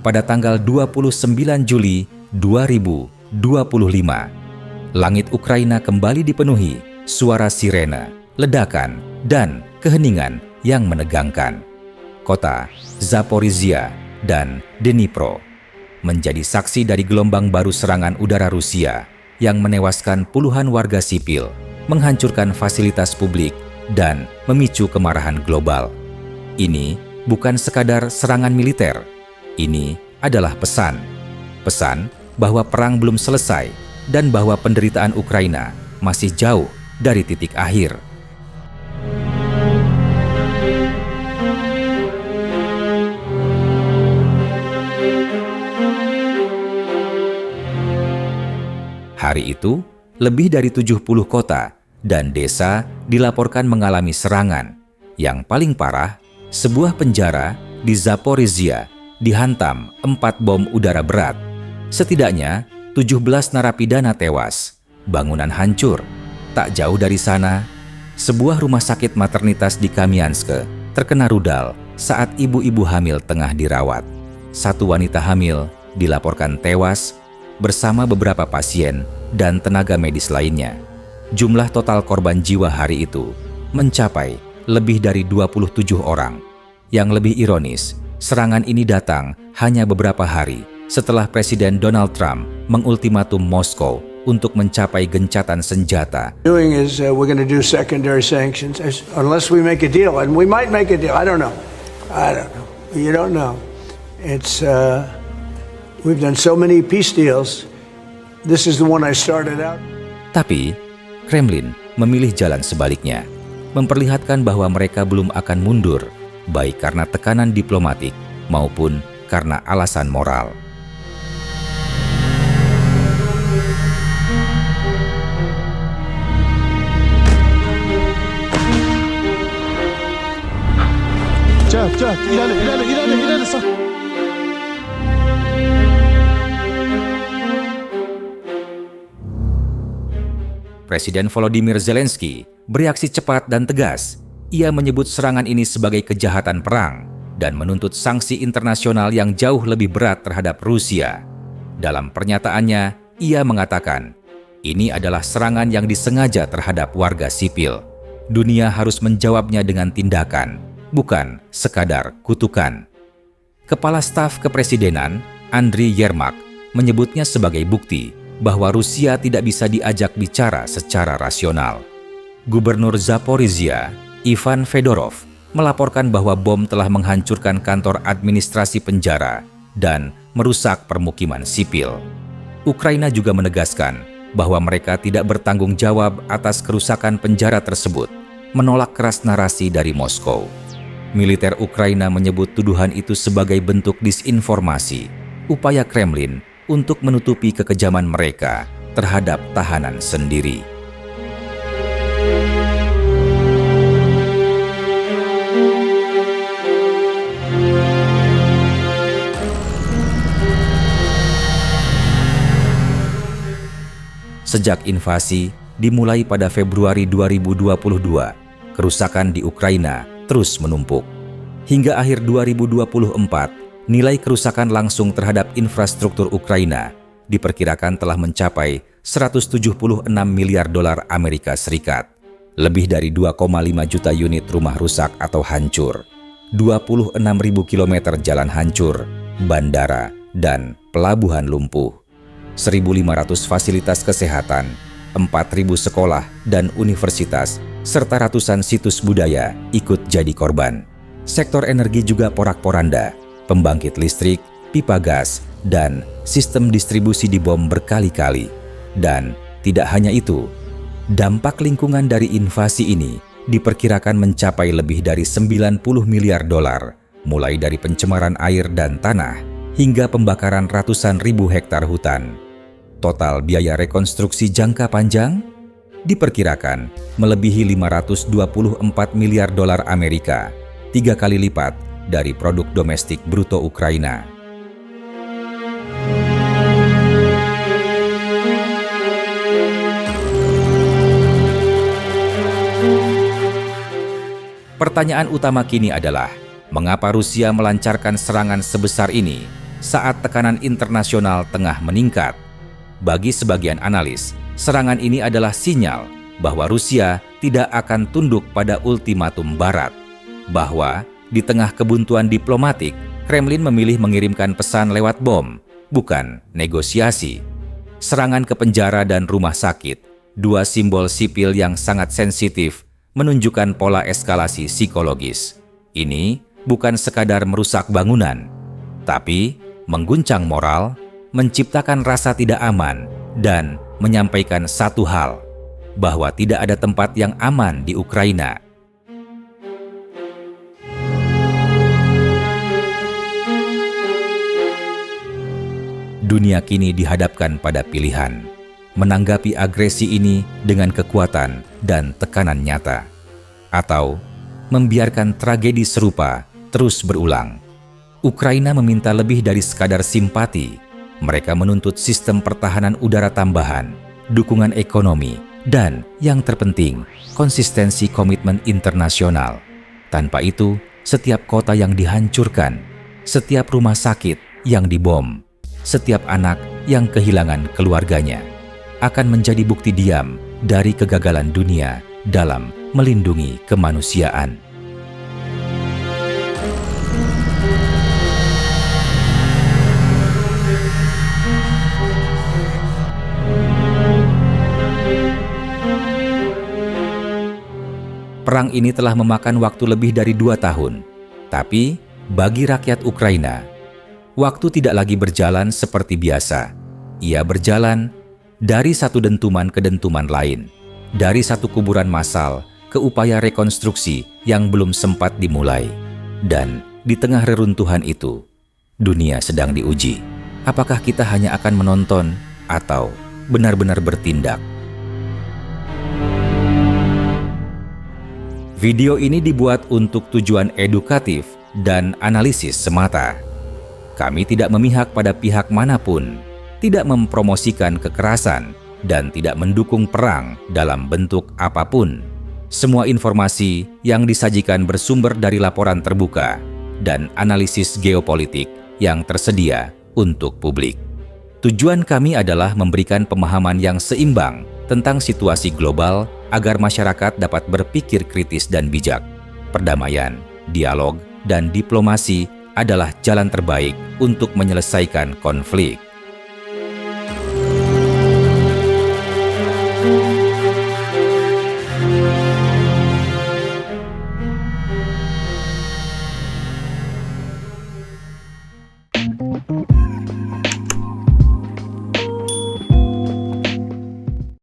pada tanggal 29 Juli 2025. Langit Ukraina kembali dipenuhi suara sirene, ledakan, dan keheningan yang menegangkan. Kota Zaporizhia dan Dnipro menjadi saksi dari gelombang baru serangan udara Rusia yang menewaskan puluhan warga sipil, menghancurkan fasilitas publik, dan memicu kemarahan global. Ini bukan sekadar serangan militer. Ini adalah pesan bahwa perang belum selesai dan bahwa penderitaan Ukraina masih jauh dari titik akhir. Hari itu, lebih dari 70 kota dan desa dilaporkan mengalami serangan. Yang paling parah, sebuah penjara di Zaporizhia dihantam 4 bom udara berat. Setidaknya 17 narapidana tewas, bangunan hancur. Tak jauh dari sana, sebuah rumah sakit maternitas di Kamianske terkena rudal saat ibu-ibu hamil tengah dirawat. 1 wanita hamil dilaporkan tewas bersama beberapa pasien dan tenaga medis lainnya. Jumlah total korban jiwa hari itu mencapai lebih dari 27 orang. Yang lebih ironis, serangan ini datang hanya beberapa hari setelah Presiden Donald Trump mengultimatum Moskow untuk mencapai gencatan senjata. We're going to do secondary sanctions unless we make a deal, and we might make a deal. I don't know. You don't know. We've done so many peace deals. This is the one I started out. Tapi Kremlin memilih jalan sebaliknya, memperlihatkan bahwa mereka belum akan mundur, baik karena tekanan diplomatik maupun karena alasan moral. Presiden Volodymyr Zelensky bereaksi cepat dan tegas. Ia menyebut serangan ini sebagai kejahatan perang dan menuntut sanksi internasional yang jauh lebih berat terhadap Rusia. Dalam pernyataannya, ia mengatakan, ini adalah serangan yang disengaja terhadap warga sipil. Dunia harus menjawabnya dengan tindakan, bukan sekadar kutukan. Kepala Staf Kepresidenan, Andriy Yermak, menyebutnya sebagai bukti bahwa Rusia tidak bisa diajak bicara secara rasional. Gubernur Zaporizhia, Ivan Fedorov, melaporkan bahwa bom telah menghancurkan kantor administrasi penjara dan merusak permukiman sipil. Ukraina juga menegaskan bahwa mereka tidak bertanggung jawab atas kerusakan penjara tersebut, menolak keras narasi dari Moskow. Militer Ukraina menyebut tuduhan itu sebagai bentuk disinformasi, upaya Kremlin untuk menutupi kekejaman mereka terhadap tahanan sendiri. Sejak invasi dimulai pada Februari 2022, kerusakan di Ukraina terus menumpuk. Hingga akhir 2024, nilai kerusakan langsung terhadap infrastruktur Ukraina diperkirakan telah mencapai 176 miliar dolar Amerika Serikat. Lebih dari 2,5 juta unit rumah rusak atau hancur, 26.000 kilometer jalan hancur, bandara, dan pelabuhan lumpuh. 1.500 fasilitas kesehatan, 4.000 sekolah dan universitas, serta ratusan situs budaya ikut jadi korban. Sektor energi juga porak-poranda. Pembangkit listrik, pipa gas, dan sistem distribusi dibom berkali-kali. Dan tidak hanya itu, dampak lingkungan dari invasi ini diperkirakan mencapai lebih dari 90 miliar dolar, mulai dari pencemaran air dan tanah hingga pembakaran ratusan ribu hektar hutan. Total biaya rekonstruksi jangka panjang diperkirakan melebihi 524 miliar dolar Amerika, 3 kali lipat dari produk domestik bruto Ukraina. Pertanyaan utama kini adalah, mengapa Rusia melancarkan serangan sebesar ini saat tekanan internasional tengah meningkat. Bagi sebagian analis, serangan ini adalah sinyal bahwa Rusia tidak akan tunduk pada ultimatum Barat, bahwa di tengah kebuntuan diplomatik, Kremlin memilih mengirimkan pesan lewat bom, bukan negosiasi. Serangan ke penjara dan rumah sakit, dua simbol sipil yang sangat sensitif, menunjukkan pola eskalasi psikologis. Ini bukan sekadar merusak bangunan, tapi mengguncang moral, menciptakan rasa tidak aman, dan menyampaikan satu hal, bahwa tidak ada tempat yang aman di Ukraina. Dunia kini dihadapkan pada pilihan, menanggapi agresi ini dengan kekuatan dan tekanan nyata, atau membiarkan tragedi serupa terus berulang. Ukraina meminta lebih dari sekadar simpati. Mereka menuntut sistem pertahanan udara tambahan, dukungan ekonomi, dan yang terpenting, konsistensi komitmen internasional. Tanpa itu, setiap kota yang dihancurkan, setiap rumah sakit yang dibom, setiap anak yang kehilangan keluarganya akan menjadi bukti diam dari kegagalan dunia dalam melindungi kemanusiaan. Perang ini telah memakan waktu lebih dari 2 tahun, tapi bagi rakyat Ukraina, waktu tidak lagi berjalan seperti biasa. Ia berjalan dari satu dentuman ke dentuman lain, dari satu kuburan massal ke upaya rekonstruksi yang belum sempat dimulai. Dan di tengah reruntuhan itu, dunia sedang diuji. Apakah kita hanya akan menonton atau benar-benar bertindak? Video ini dibuat untuk tujuan edukatif dan analisis semata. Kami tidak memihak pada pihak manapun, tidak mempromosikan kekerasan, dan tidak mendukung perang dalam bentuk apapun. Semua informasi yang disajikan bersumber dari laporan terbuka dan analisis geopolitik yang tersedia untuk publik. Tujuan kami adalah memberikan pemahaman yang seimbang tentang situasi global agar masyarakat dapat berpikir kritis dan bijak. Perdamaian, dialog, dan diplomasi adalah jalan terbaik untuk menyelesaikan konflik.